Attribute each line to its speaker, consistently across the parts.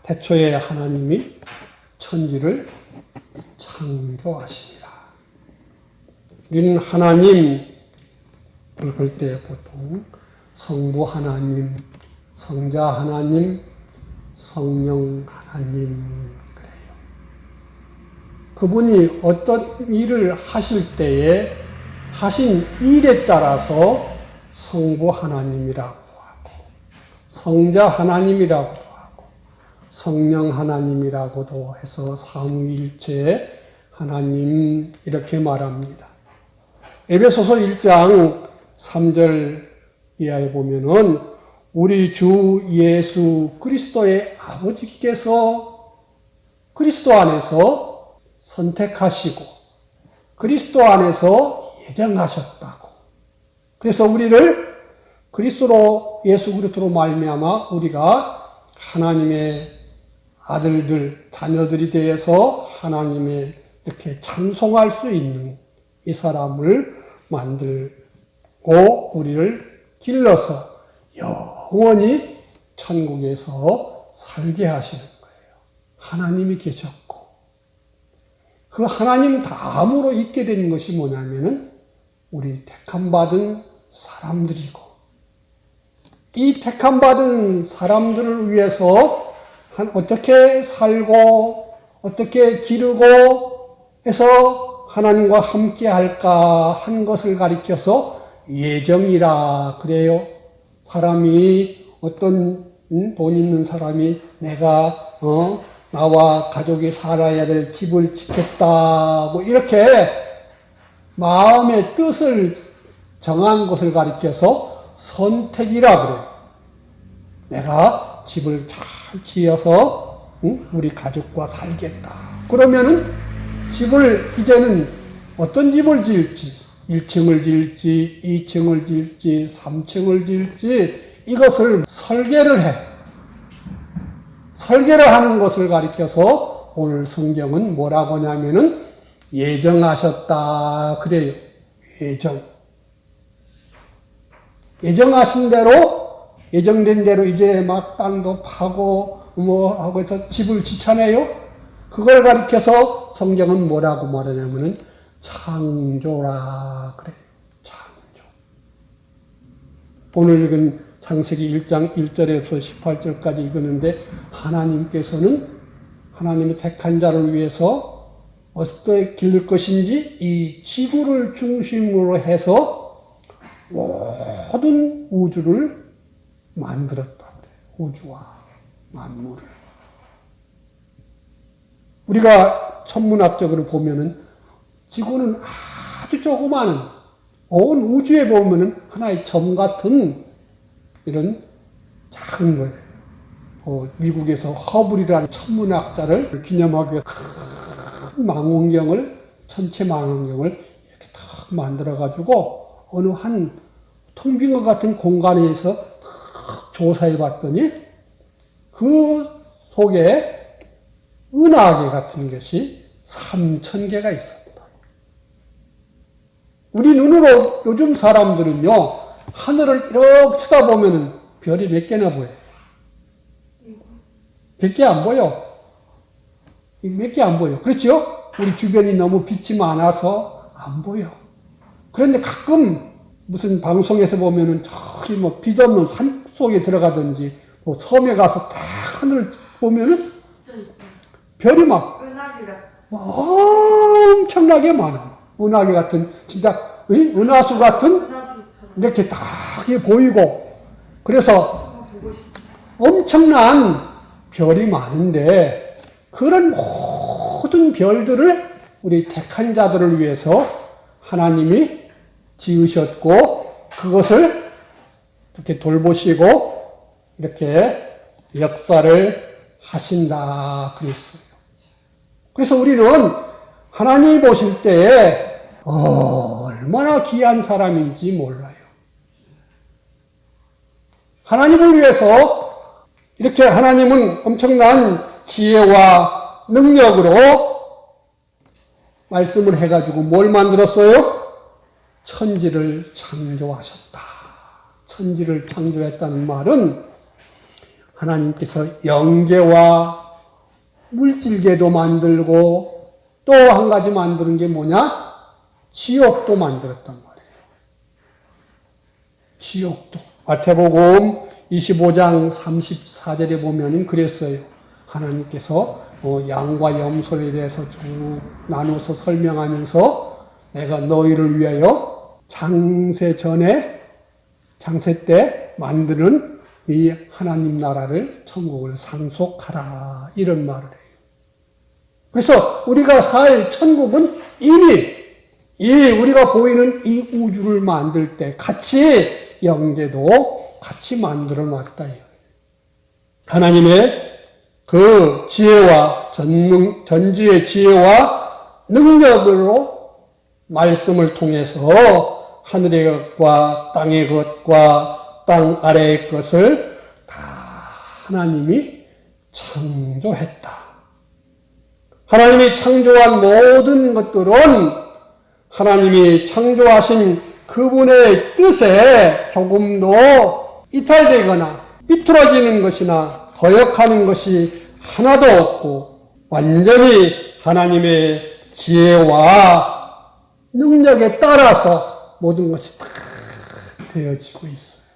Speaker 1: 태초에 하나님이 천지를 창조하시니라. 우리는 하나님 볼 때 보통 성부 하나님, 성자 하나님, 성령 하나님 그래요. 그분이 어떤 일을 하실 때에 하신 일에 따라서 성부 하나님이라고도 하고 성자 하나님이라고도 하고 성령 하나님이라고도 해서 삼위일체 하나님 이렇게 말합니다. 에베소서 1장 3절 이하에 보면은 우리 주 예수 그리스도의 아버지께서 그리스도 안에서 선택하시고 그리스도 안에서 예정하셨다고. 그래서 우리를 그리스도로 예수 그리스도로 말미암아 우리가 하나님의 아들들, 자녀들이 되어서 하나님의 이렇게 찬송할 수 있는 이 사람을 만들고 우리를 길러서 영원히 천국에서 살게 하시는 거예요. 하나님이 계셨고 그 하나님 다음으로 있게 된 것이 뭐냐면은 우리 택함받은 사람들이고 이 택함받은 사람들을 위해서 어떻게 살고 어떻게 기르고 해서 하나님과 함께 할까 한 것을 가리켜서 예정이라 그래요. 사람이 어떤 돈 있는 사람이 내가 나와 가족이 살아야 될 집을 짓겠다고 이렇게 마음의 뜻을 정한 것을 가리켜서 선택이라 그래요. 내가 집을 잘 지어서 우리 가족과 살겠다. 그러면은 집을 이제는 어떤 집을 지을지 1층을 지을지 2층을 지을지 3층을 지을지 이것을 설계를 해. 설계를 하는 것을 가리켜서 오늘 성경은 뭐라고 하냐면은 예정하셨다 그래요. 예정하신 대로 예정된 대로 이제 막 땅도 파고 뭐 하고 해서 집을 지쳐내요. 그걸 가리켜서 성경은 뭐라고 말하냐면은 창조라 그래요. 창조. 오늘 읽은 창세기 1장 1절에서 18절까지 읽었는데 하나님께서는 하나님의 택한 자를 위해서 어떻게 기를 것인지 이 지구를 중심으로 해서 모든 우주를 만들었다 그래요. 우주와 만물을. 우리가 천문학적으로 보면은 지구는 아주 조그마한 온 우주에 보면은 하나의 점 같은 이런 작은 거예요. 미국에서 허블이라는 천문학자를 기념하기 위해서 큰 망원경을 전체 망원경을 이렇게 탁 만들어가지고 어느 한 텅 빈 것 같은 공간에서 탁 조사해 봤더니 그 속에 은하계 같은 것이 3,000개가 있었다. 우리 눈으로 요즘 사람들은요, 하늘을 이렇게 쳐다보면 별이 몇 개나 보여요? 몇 개 안 보여. 몇 개 안 보여. 그렇죠? 우리 주변이 너무 빛이 많아서 안 보여. 그런데 가끔 무슨 방송에서 보면은 저기 뭐 빛 없는 산 속에 들어가든지 뭐 섬에 가서 딱 하늘을 보면은 별이 막 엄청나게 많아. 은하계 같은 진짜 은하수 같은 이렇게 딱 보이고 그래서 엄청난 별이 많은데 그런 모든 별들을 우리 택한 자들을 위해서 하나님이 지으셨고 그것을 이렇게 돌보시고 이렇게 역사를 하신다 그랬어요. 그래서 우리는 하나님이 보실 때에 얼마나 귀한 사람인지 몰라요. 하나님을 위해서 이렇게 하나님은 엄청난 지혜와 능력으로 말씀을 해가지고 뭘 만들었어요? 천지를 창조하셨다. 천지를 창조했다는 말은 하나님께서 영계와 물질계도 만들고 또 한 가지 만드는 게 뭐냐? 지옥도 만들었단 말이에요. 지옥도. 마태복음 25장 34절에 보면은 그랬어요. 하나님께서 양과 염소에 대해서 쭉 나눠서 설명하면서 내가 너희를 위하여 장세 때 만드는 이 하나님 나라를 천국을 상속하라 이런 말을 해요. 그래서 우리가 살 천국은 이미 우리가 보이는 이 우주를 만들 때 같이 영계도 같이 만들어 놨다. 하나님의 그 지혜와 전지의 지혜와 능력으로 말씀을 통해서 하늘의 것과 땅의 것과 땅 아래의 것을 다 하나님이 창조했다. 하나님이 창조한 모든 것들은 하나님이 창조하신 그분의 뜻에 조금도 이탈되거나 삐뚤어지는 것이나 거역하는 것이 하나도 없고 완전히 하나님의 지혜와 능력에 따라서 모든 것이 다 되어지고 있어요.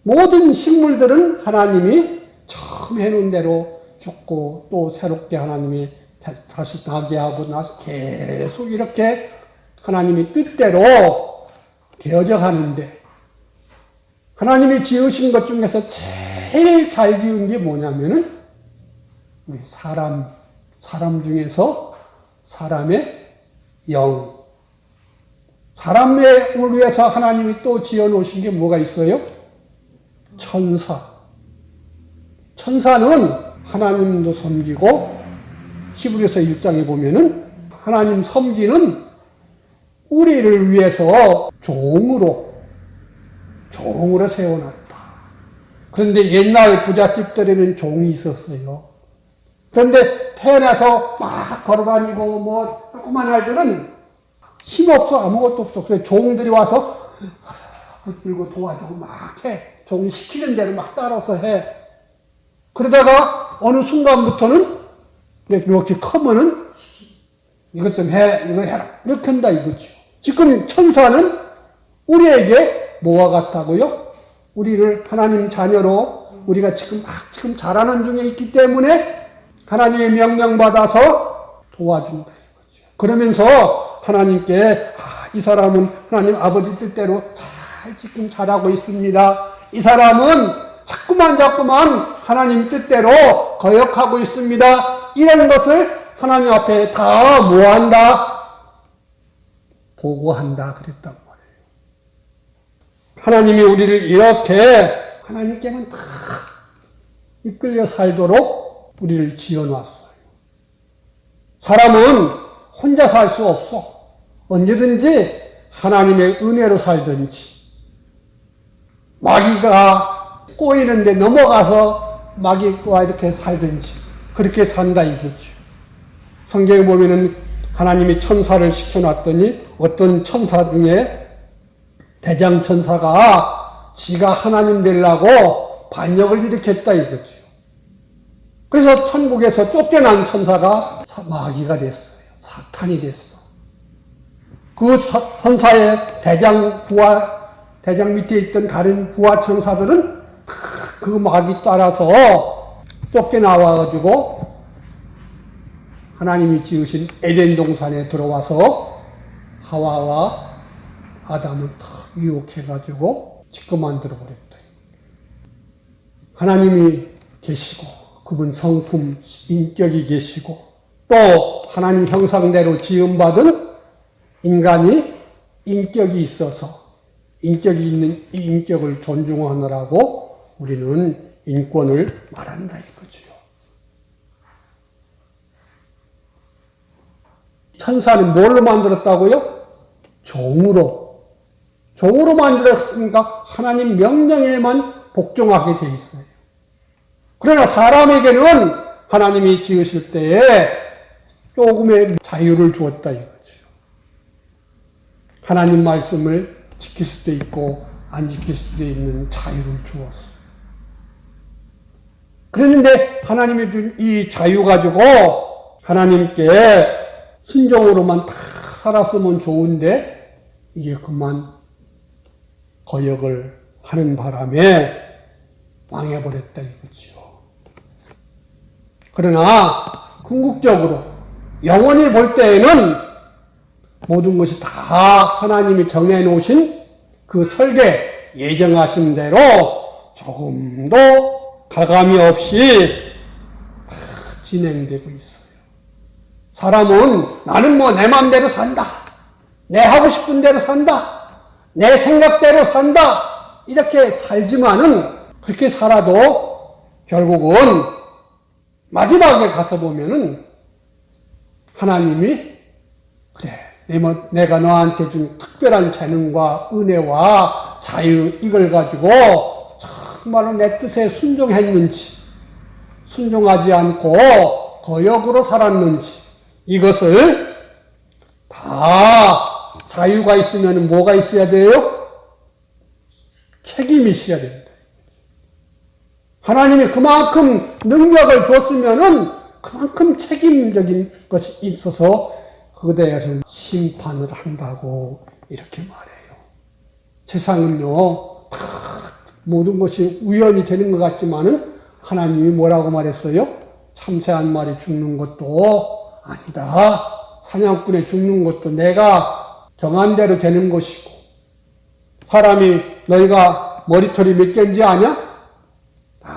Speaker 1: 모든 식물들은 하나님이 처음 해놓은 대로 죽고 또 새롭게 하나님이 다시 나게 하고 나서 계속 이렇게 하나님이 뜻대로 되어져 가는데 하나님이 지으신 것 중에서 제일 잘 지은 게 뭐냐면은 우리 사람 중에서 사람의 영. 사람을 위해서 하나님이 또 지어 놓으신 게 뭐가 있어요? 천사. 천사는 하나님도 섬기고 히브리서 1장에 보면은 하나님 섬기는 우리를 위해서 종으로 세워놨다. 그런데 옛날 부잣집들에는 종이 있었어요. 그런데 태어나서 막 걸어다니고 뭐 조그만 아이들은 힘없어 아무것도 없어. 그래서 종들이 와서 들고 도와주고 막 해. 종이 시키는 대로 막 따라서 해. 그러다가 어느 순간부터는 이렇게 크면은 이것 좀 해, 이거 해라. 이렇게 한다 이거죠. 지금 천사는 우리에게 뭐와 같다고요? 우리를 하나님 자녀로 우리가 지금 자라는 중에 있기 때문에 하나님의 명령받아서 도와준다 이거죠. 그러면서 하나님께 이 사람은 하나님 아버지 뜻대로 지금 잘하고 있습니다. 이 사람은 자꾸만 하나님 뜻대로 거역하고 있습니다. 이런 것을 하나님 앞에 다 뭐한다? 보고한다 그랬단 말이에요. 하나님이 우리를 이렇게 하나님께만 다 이끌려 살도록 우리를 지어놨어요. 사람은 혼자 살 수 없어. 언제든지 하나님의 은혜로 살든지 마귀가 꼬이는데 넘어가서 마귀와 이렇게 살든지 그렇게 산다 이거죠. 성경에 보면은 하나님이 천사를 시켜놨더니 어떤 천사 중에 대장 천사가 지가 하나님 되려고 반역을 일으켰다 이거죠. 그래서 천국에서 쫓겨난 천사가 마귀가 됐어요. 사탄이 됐어. 그 천사의 대장 밑에 있던 다른 부하 천사들은 그 마귀 따라서 쫓겨나와가지고 하나님이 지으신 에덴 동산에 들어와서 하와와 아담을 다 유혹해가지고 짓고 만들어버렸다. 하나님이 계시고 그분 성품 인격이 계시고 또 하나님 형상대로 지음받은 인간이 인격이 있어서 인격이 있는 이 인격을 존중하느라고 우리는 인권을 말한다 이거죠. 천사는 뭘로 만들었다고요? 종으로 만들었으니까 하나님 명령에만 복종하게 돼 있어요. 그러나 사람에게는 하나님이 지으실 때에 조금의 자유를 주었다 이거죠. 하나님 말씀을 지킬 수도 있고 안 지킬 수도 있는 자유를 주었어요. 그랬는데 하나님이 준 이 자유 가지고 하나님께 순종으로만 다 살았으면 좋은데 이게 그만 거역을 하는 바람에 망해버렸다 이거지요. 그러나 궁극적으로 영원히 볼 때에는 모든 것이 다 하나님이 정해놓으신 그 설계 예정하신 대로 조금도 가감이 없이 다 진행되고 있어요. 사람은 나는 뭐 내 마음대로 산다. 내 하고 싶은 대로 산다. 내 생각대로 산다. 이렇게 살지만은 그렇게 살아도 결국은 마지막에 가서 보면은 하나님이 그래 내가 너한테 준 특별한 재능과 은혜와 자유 이걸 가지고 정말로 내 뜻에 순종했는지 순종하지 않고 거역으로 살았는지 이것을 다 자유가 있으면 뭐가 있어야 돼요? 책임이 있어야 됩니다. 하나님이 그만큼 능력을 줬으면은 그만큼 책임적인 것이 있어서 그대에서 심판을 한다고 이렇게 말해요. 세상은요, 다 모든 것이 우연히 되는 것 같지만은 하나님이 뭐라고 말했어요? 참새 한 마리 죽는 것도 아니다. 사냥꾼에 죽는 것도 내가 정한 대로 되는 것이고, 사람이 너희가 머리털이 몇 개인지 아냐? 다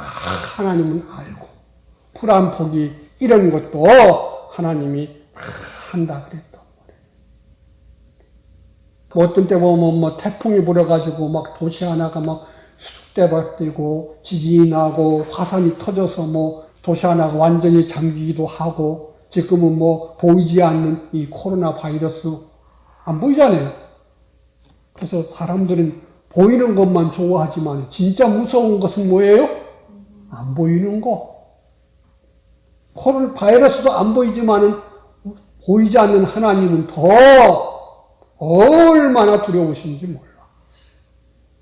Speaker 1: 하나님은 알고, 풀 한 포기 이런 것도 하나님이 다 한다 그랬단 말이에요. 뭐 어떤 때 보면 뭐 태풍이 불어가지고 막 도시 하나가 막 쑥대밭되고 지진이 나고 화산이 터져서 뭐 도시 하나가 완전히 잠기기도 하고 지금은 뭐 보이지 않는 이 코로나 바이러스 안 보이잖아요. 그래서 사람들은 보이는 것만 좋아하지만 진짜 무서운 것은 뭐예요? 안 보이는 거. 코로나 바이러스도 안 보이지만은 보이지 않는 하나님은 더 얼마나 두려우신지 몰라.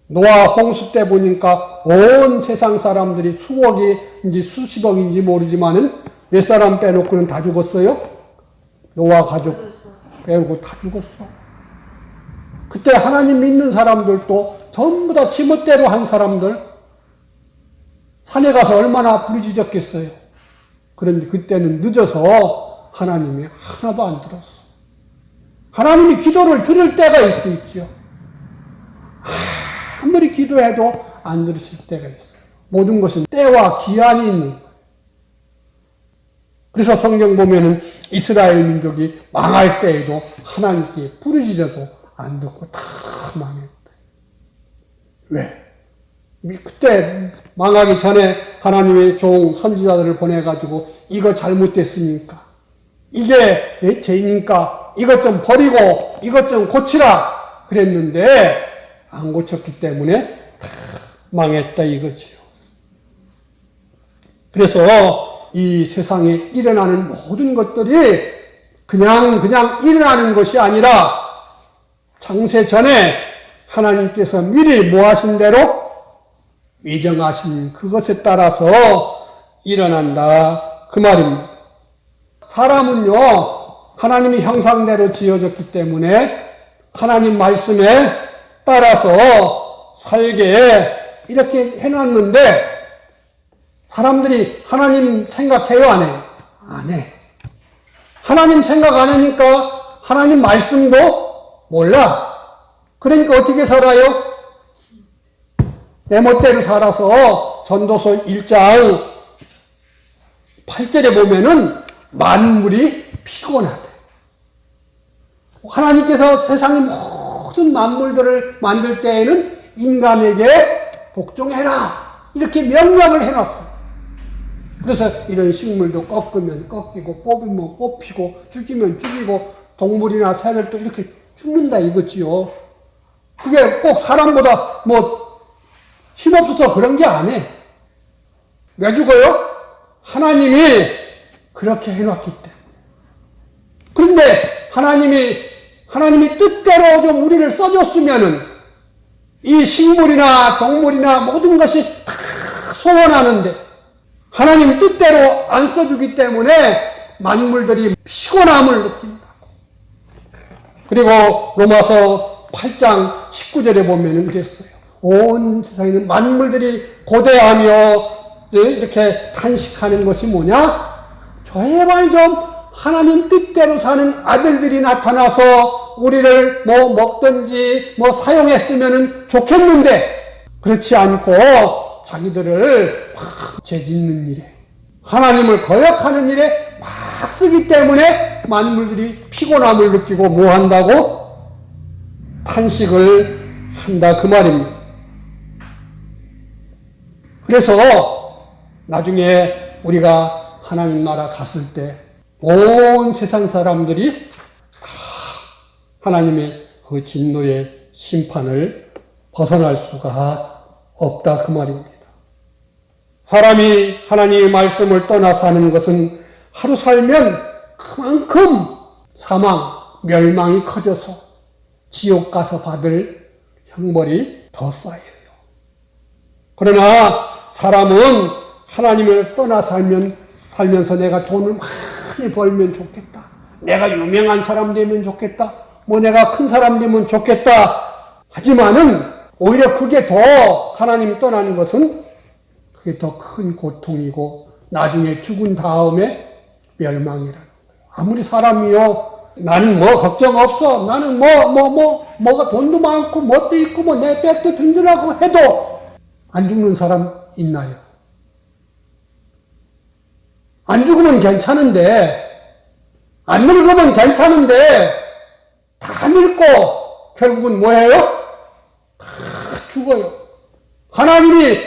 Speaker 1: 노아 홍수 때 보니까 온 세상 사람들이 수억인지 수십억인지 모르지만은 몇 사람 빼놓고는 다 죽었어요? 노아 가족 빼고 다 죽었어. 그때 하나님 믿는 사람들도 전부 다 지멋대로 한 사람들 산에 가서 얼마나 부르짖었겠어요. 그런데 그때는 늦어서 하나님이 하나도 안 들었어. 하나님이 기도를 들을 때가 있죠. 아무리 기도해도 안 들으실 때가 있어요. 모든 것은 때와 기한이 있는 거예요. 그래서 성경 보면은 이스라엘 민족이 망할 때에도 하나님께 부르짖어도 안 듣고 다 망했다. 왜? 그때 망하기 전에 하나님의 종 선지자들을 보내가지고 이거 잘못됐으니까 이게 죄니까 이것 좀 버리고 이것 좀 고치라 그랬는데 안 고쳤기 때문에 다 망했다 이거지요. 그래서 이 세상에 일어나는 모든 것들이 그냥 일어나는 것이 아니라 창세 전에 하나님께서 미리 뭐 하신 대로 예정하신 그것에 따라서 일어난다 그 말입니다. 사람은요 하나님의 형상대로 지어졌기 때문에 하나님 말씀에 따라서 살게 이렇게 해놨는데 사람들이 하나님 생각해요 안 해요? 안 해. 하나님 생각 안 하니까 하나님 말씀도 몰라. 그러니까 어떻게 살아요? 내 멋대로 살아서 전도서 1장 8절에 보면은 만물이 피곤하대. 하나님께서 세상의 모든 만물들을 만들 때에는 인간에게 복종해라 이렇게 명령을 해놨어요. 그래서 이런 식물도 꺾으면 꺾이고 뽑으면 뽑히고 죽이면 죽이고 동물이나 새들도 이렇게 죽는다 이거지요. 그게 꼭 사람보다 뭐 힘없어서 그런 게 아니에요. 왜 죽어요? 하나님이 그렇게 해놨기 때문에. 그런데 하나님이 뜻대로 좀 우리를 써줬으면은 이 식물이나 동물이나 모든 것이 다 소원하는데 하나님 뜻대로 안 써주기 때문에 만물들이 피곤함을 느낀다. 그리고 로마서 8장 19절에 보면 이랬어요. 온 세상에는 만물들이 고대하며 이렇게 탄식하는 것이 뭐냐? 제발 좀 하나님 뜻대로 사는 아들들이 나타나서 우리를 뭐 먹든지 뭐 사용했으면 좋겠는데, 그렇지 않고 자기들을 막 죄짓는 일에, 하나님을 거역하는 일에 막 쓰기 때문에 만물들이 피곤함을 느끼고 뭐 한다고? 탄식을 한다 그 말입니다. 그래서 나중에 우리가 하나님 나라 갔을 때 온 세상 사람들이 다 하나님의 그 진노의 심판을 벗어날 수가 없다 그 말입니다. 사람이 하나님의 말씀을 떠나 사는 것은 하루 살면 그만큼 사망, 멸망이 커져서 지옥 가서 받을 형벌이 더 쌓여요. 그러나 사람은 하나님을 떠나 살면서 내가 돈을 많이 벌면 좋겠다. 내가 유명한 사람 되면 좋겠다. 뭐 내가 큰 사람 되면 좋겠다. 하지만은 오히려 그게 더 하나님 떠나는 것은 그게 더 큰 고통이고 나중에 죽은 다음에 멸망이라는 거예요. 아무리 사람이요, 나는 뭐 걱정 없어. 나는 뭐가 돈도 많고 멋도 있고 뭐 내 백도 든든하고 해도 안 죽는 사람 있나요? 안 죽으면 괜찮은데, 안 늙으면 괜찮은데, 다 늙고, 결국은 뭐예요? 다 죽어요. 하나님이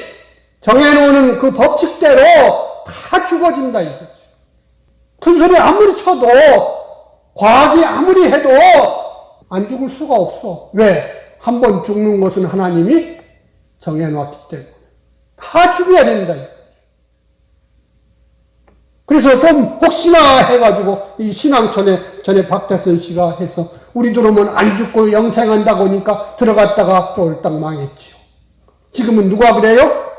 Speaker 1: 정해놓은 그 법칙대로 다 죽어진다 이거지. 큰 소리 아무리 쳐도, 과학이 아무리 해도, 안 죽을 수가 없어. 왜? 한 번 죽는 것은 하나님이 정해놨기 때문에. 다 죽어야 된다 이거지. 그래서 좀 혹시나 해가지고 이 신앙촌에 전에 박태선 씨가 해서 우리 들어오면 안 죽고 영생한다고 하니까 들어갔다가 쫄딱 망했지요. 지금은 누가 그래요?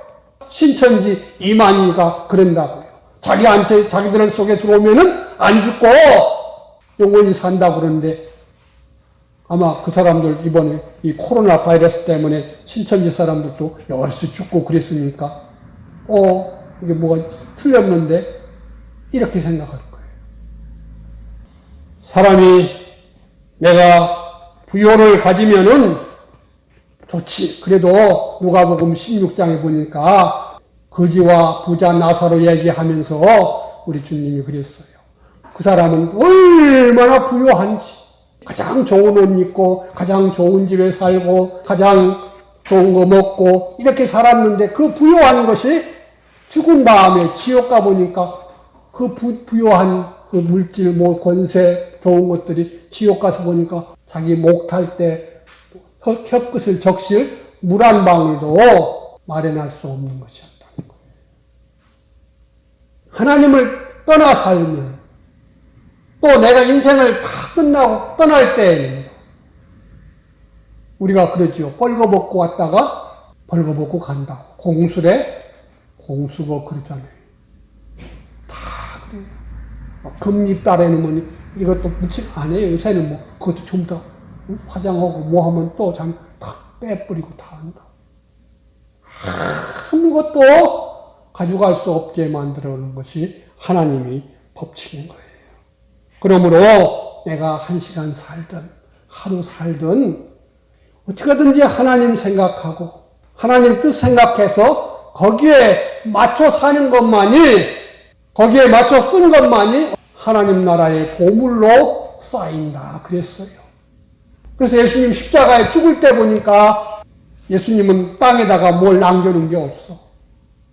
Speaker 1: 신천지 이만희가 그런다고요. 자기들 속에 들어오면은 안 죽고 영원히 산다고 그러는데 아마 그 사람들 이번에 이 코로나 바이러스 때문에 신천지 사람들도 열수 죽고 그랬으니까 이게 뭐가 틀렸는데 이렇게 생각할 거예요. 사람이 내가 부요를 가지면은 좋지. 그래도 누가복음 16장에 보니까 거지와 부자 나사로 얘기하면서 우리 주님이 그랬어요. 그 사람은 얼마나 부요한지, 가장 좋은 옷 입고 가장 좋은 집에 살고 가장 좋은 거 먹고 이렇게 살았는데 그 부요한 것이 죽은 다음에 지옥 가보니까 그 부요한 그 물질, 권세, 좋은 것들이 지옥 가서 보니까 자기 목 탈 때 혀끝을 적실 물 한 방울도 마련할 수 없는 것이었다는 거예요. 하나님을 떠나 살면 또 내가 인생을 다 끝나고 떠날 때에는 우리가 그러지요. 벌거벗고 왔다가 벌거벗고 간다. 공수거 그러잖아요. 금잎 따래놓으면 이것도 묻지 안 해요. 요새는 뭐 그것도 좀 더 화장하고 뭐 하면 또 다 빼버리고 다 한다. 아무것도 가져갈 수 없게 만들어 놓은 것이 하나님의 법칙인 거예요. 그러므로 내가 1시간 살든 하루 살든 어떻게든지 하나님 생각하고 하나님 뜻 생각해서 거기에 맞춰 사는 것만이, 거기에 맞춰 쓴 것만이 하나님 나라의 보물로 쌓인다 그랬어요. 그래서 예수님 십자가에 죽을 때 보니까 예수님은 땅에다가 뭘 남겨놓은 게 없어.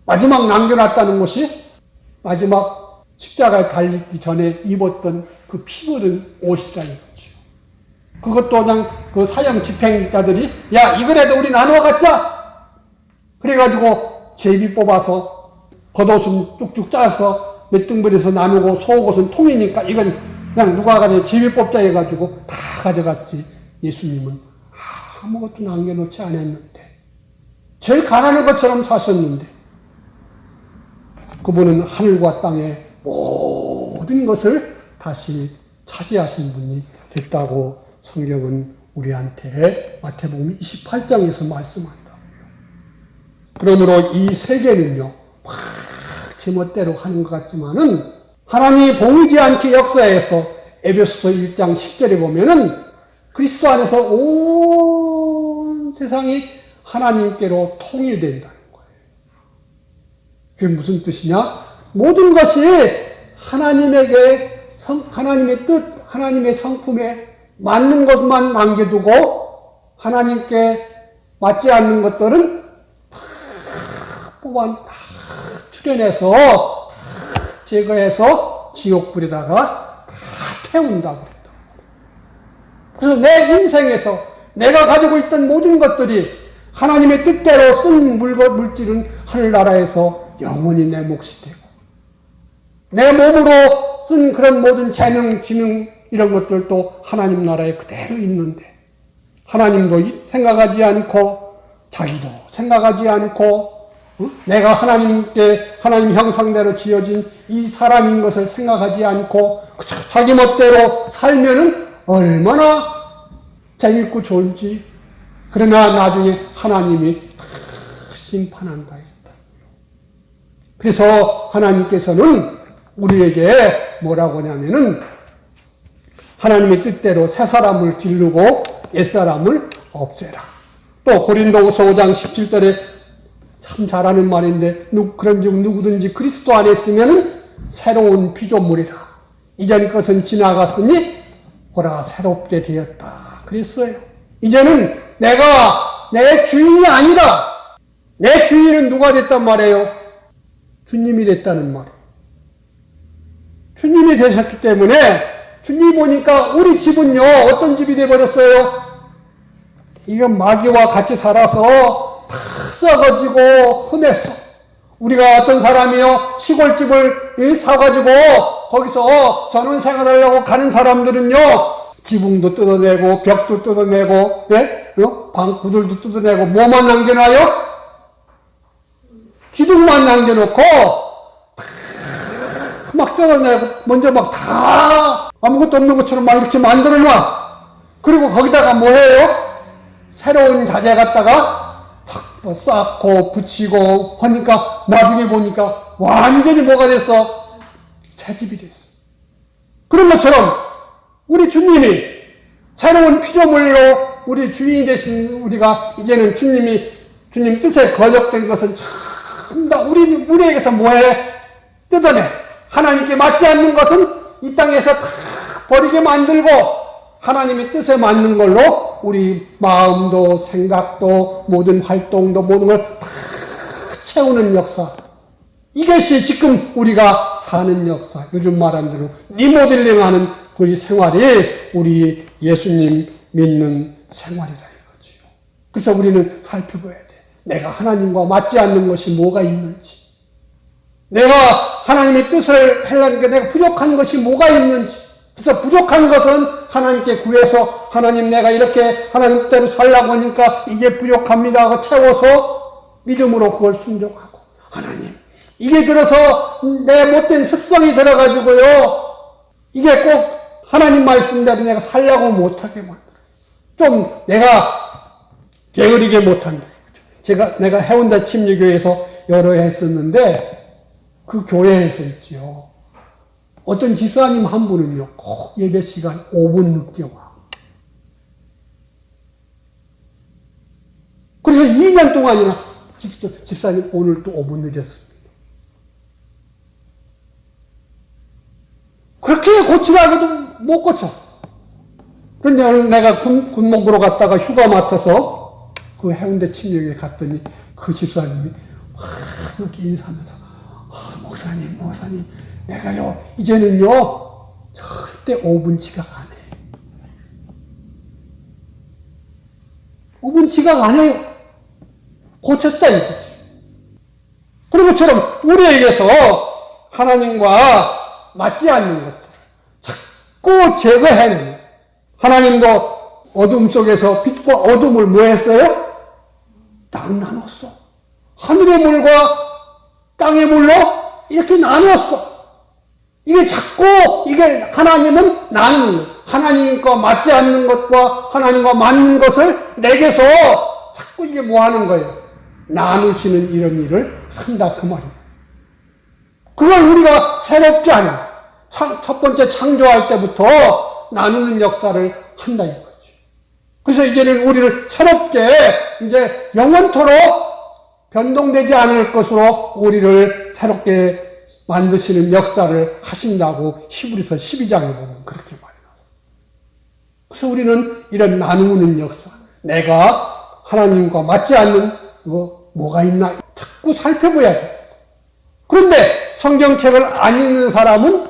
Speaker 1: 마지막 남겨놨다는 것이 마지막 십자가에 달리기 전에 입었던 그 피 묻은 옷이라는 거죠. 그것도 그냥 그 사형 집행자들이 야 이거라도 우리 나누어 갖자. 그래가지고 제비 뽑아서 겉옷은 쭉쭉 짜서 몇 등분해서 나누고 속옷은 통이니까 이건 그냥 누가 가져 제비 뽑자 해가지고 다 가져갔지. 예수님은 아무것도 남겨놓지 않았는데 제일 가난한 것처럼 사셨는데 그분은 하늘과 땅의 모든 것을 다시 차지하신 분이 됐다고 성경은 우리한테 마태복음 28장에서 말씀한다고요. 그러므로 이 세계는요, 막 제멋대로 하는 것 같지만은 하나님이 보이지 않게 역사에서 에베소서 1장 10절에 보면은 그리스도 안에서 온 세상이 하나님께로 통일된다는 거예요. 그게 무슨 뜻이냐? 모든 것이 하나님의 뜻, 하나님의 성품에 맞는 것만 남겨두고 하나님께 맞지 않는 것들은 다 추려내서 다 제거해서 지옥불에다가 다 태운다고 그랬다. 그래서 내 인생에서 내가 가지고 있던 모든 것들이 하나님의 뜻대로 쓴 물질은 하늘나라에서 영원히 내 몫이 되고, 내 몸으로 쓴 그런 모든 재능, 기능 이런 것들도 하나님 나라에 그대로 있는데 하나님도 생각하지 않고 자기도 생각하지 않고 내가 하나님 형상대로 지어진 이 사람인 것을 생각하지 않고 자기 멋대로 살면은 얼마나 재밌고 좋은지. 그러나 나중에 하나님이 심판한다 했다. 그래서 하나님께서는 우리에게 뭐라고 하냐면은 하나님의 뜻대로 새 사람을 기르고 옛 사람을 없애라. 또 고린도후서 5장 17절에 참 잘하는 말인데 그런즉 누구든지 그리스도 안에 있으면 새로운 피조물이라. 이전 것은 지나갔으니 보라 새롭게 되었다. 그랬어요. 이제는 내가 내 주인이 아니라 내 주인은 누가 됐단 말이에요? 주님이 됐다는 말이에요. 주님이 되셨기 때문에 주님 보니까 우리 집은요 어떤 집이 되어버렸어요? 이건 마귀와 같이 살아서 다 썩어지고 흠했어. 우리가 어떤 사람이요 시골집을 사가지고 거기서 전원 생활하려고 가는 사람들은요 지붕도 뜯어내고 벽도 뜯어내고 방구들도 뜯어내고 뭐만 남겨놔요? 기둥만 남겨놓고 막 뜯어내고 먼저 막 다 아무것도 없는 것처럼 막 이렇게 만들어놔. 그리고 거기다가 뭐 해요? 새로운 자재 갖다가 탁 쌓고 붙이고 하니까 나중에 보니까 완전히 뭐가 됐어? 새집이 됐어. 그런 것처럼 우리 주님이 새로운 피조물로 우리 주인이 되신 우리가 이제는 주님 뜻에 거역된 것은 전부 다 우리에게서 뭐해? 뜯어내. 하나님께 맞지 않는 것은 이 땅에서 다 버리게 만들고 하나님의 뜻에 맞는 걸로 우리 마음도 생각도 모든 활동도 모든 걸 다 채우는 역사. 이것이 지금 우리가 사는 역사. 요즘 말한 대로 리모델링하는 그 생활이 우리 예수님 믿는 생활이라 이거지요. 그래서 우리는 살펴봐야 돼. 내가 하나님과 맞지 않는 것이 뭐가 있는지. 내가 하나님의 뜻을 하려니까 내가 부족한 것이 뭐가 있는지. 그래서 부족한 것은 하나님께 구해서 하나님 내가 이렇게 하나님대로 살라고 하니까 이게 부족합니다 하고 채워서 믿음으로 그걸 순종하고 하나님 이게 들어서 내 못된 습성이 들어가지고요 이게 꼭 하나님 말씀대로 내가 살려고 못하게 만들어요. 좀 내가 게으르게 못한다. 내가 해운대 침례교회에서 여러 해 했었는데 그 교회에서 있지요. 어떤 집사님 한 분은요, 꼭 예배 시간 5분 늦게 와. 그래서 2년 동안이나 집사님 오늘 또 5분 늦었습니다. 그렇게 고치라고도 못 고쳐. 그런데 내가 군목으로 갔다가 휴가 맡아서 그 해운대 침례교회 갔더니 그 집사님이 이렇게 인사하면서 목사님, 내가요, 이제는요, 절대 5분 지각 안 해. 5분 지각 안 해요. 고쳤다, 이거지. 그런 것처럼 우리에게서 하나님과 맞지 않는 것들을 자꾸 제거해내는. 하나님도 어둠 속에서 빛과 어둠을 뭐 했어요? 나눴어. 하늘의 물과 땅의 물로 이렇게 나누었어. 이게 자꾸 이게 하나님은 나누는 거예요. 하나님과 맞지 않는 것과 하나님과 맞는 것을 내게서 자꾸 이게 뭐 하는 거예요? 나누시는 이런 일을 한다 그 말이에요. 그걸 우리가 새롭게 하는 거예요. 첫 번째 창조할 때부터 나누는 역사를 한다 이거죠. 그래서 이제는 우리를 새롭게 이제 영원토록 변동되지 않을 것으로 우리를 새롭게 만드시는 역사를 하신다고 히브리서 12장에 보면 그렇게 말해요. 그래서 우리는 이런 나누는 역사, 내가 하나님과 맞지 않는 뭐가 있나 자꾸 살펴봐야 돼요. 그런데 성경책을 안 읽는 사람은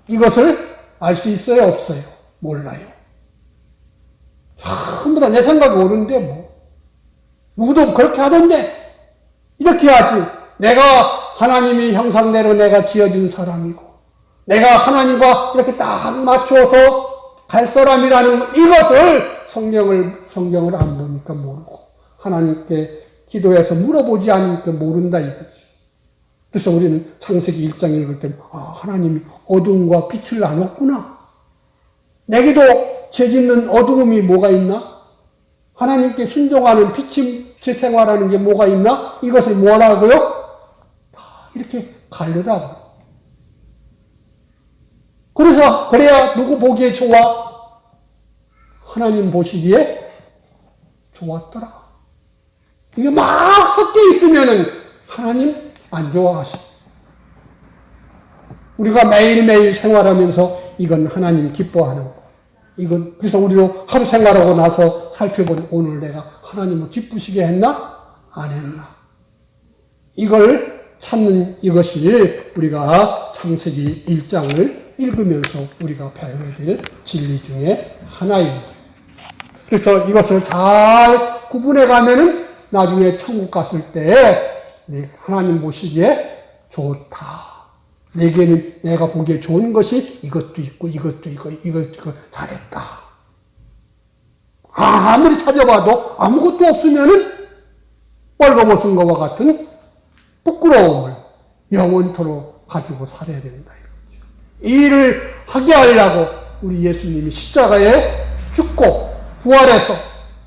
Speaker 1: 이것을 알 수 있어요? 없어요? 몰라요. 전부 다 내 생각이 옳은데 뭐. 누구도 그렇게 하던데 이렇게 하지. 내가 하나님의 형상대로 내가 지어진 사람이고 내가 하나님과 이렇게 딱 맞춰서 갈 사람이라는 이것을 성경을 안 보니까 모르고 하나님께 기도해서 물어보지 않으니까 모른다 이거지. 그래서 우리는 창세기 1장 읽을 때 하나님이 어두움과 빛을 나눴구나. 내게도 죄짓는 어두움이 뭐가 있나? 하나님께 순종하는 빛이 제 생활하는 게 뭐가 있나? 이것을 뭐라고요? 다 이렇게 가르라고. 그래서 그래야 누구 보기에 좋아? 하나님 보시기에 좋았더라. 이게 막 섞여 있으면은 하나님 안 좋아하시. 우리가 매일매일 생활하면서 이건 하나님 기뻐하는 거. 이건 그래서 우리도 하루 생활하고 나서 살펴본 오늘 내가 하나님을 기쁘시게 했나? 안 했나? 이걸 찾는 이것이 우리가 창세기 1장을 읽으면서 우리가 배워야 될 진리 중에 하나입니다. 그래서 이것을 잘 구분해 가면은 나중에 천국 갔을 때 하나님 보시기에 좋다. 내게는 내가 보기에 좋은 것이 이것도 있고 이것도 있고 잘했다. 아무리 찾아봐도 아무것도 없으면은 벌거벗은 것과 같은 부끄러움을 영원토록 가지고 살아야 된다. 이거죠. 이 일을 하게 하려고 우리 예수님이 십자가에 죽고 부활해서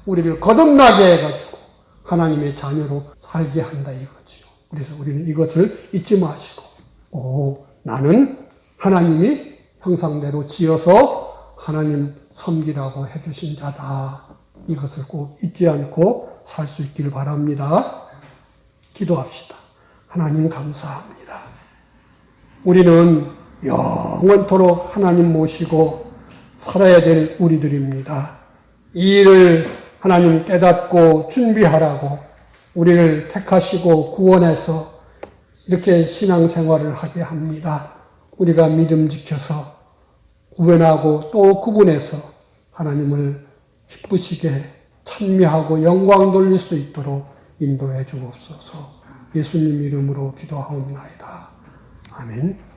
Speaker 1: 우리를 거듭나게 해가지고 하나님의 자녀로 살게 한다 이거지요. 그래서 우리는 이것을 잊지 마시고 나는 하나님이 형상대로 지어서 하나님 섬기라고 해주신 자다. 이것을 꼭 잊지 않고 살 수 있길 바랍니다. 기도합시다. 하나님 감사합니다. 우리는 영원토록 하나님 모시고 살아야 될 우리들입니다. 이 일을 하나님 깨닫고 준비하라고 우리를 택하시고 구원해서 이렇게 신앙생활을 하게 합니다. 우리가 믿음 지켜서 구원하고 또 구분해서 하나님을 기쁘시게 찬미하고 영광 돌릴 수 있도록 인도해 주옵소서. 예수님 이름으로 기도하옵나이다. 아멘.